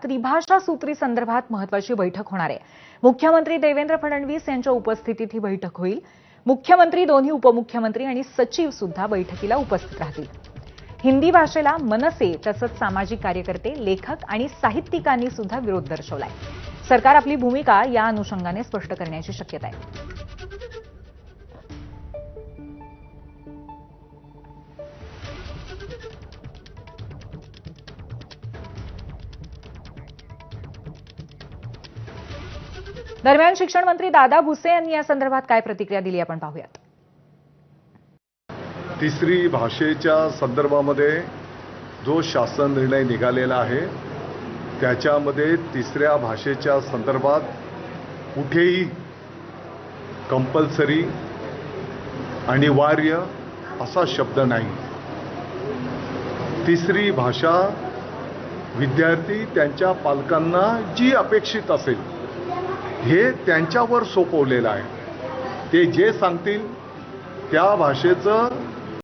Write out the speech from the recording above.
त्रिभाषा सूत्री संदर्भात महत्त्वाची बैठक होणार आहे। मुख्यमंत्री देवेंद्र फडणवीस यांच्या उपस्थितीत ही बैठक होईल। मुख्यमंत्री, दोन्ही उपमुख्यमंत्री आणि सचिव सुद्धा बैठकीला उपस्थित राहतील। हिंदी भाषेला मनसे तसंच सामाजिक कार्यकर्ते, लेखक आणि साहित्यिकांनी सुद्धा विरोध दर्शवलाय। सरकार आपली भूमिका या अनुषंगाने स्पष्ट करण्याची शक्यता आहे। दरम्यान शिक्षण मंत्री दादा भुसे यांनी या संदर्भात काय प्रतिक्रिया दिली आपण पाहूयात। तिसरी भाषेच्या संदर्भामध्ये जो शासन निर्णय निघालेला आहे त्याच्यामध्ये तिसऱ्या भाषेच्या संदर्भात कुठेही कंपल्सरी अनिवार्य असा शब्द नाही। तिसरी भाषा विद्यार्थी त्यांच्या पालकांना जी अपेक्षित असेल हे त्यांच्यावर सोपवलेलं आहे। ते जे सांगतील त्या भाषेचं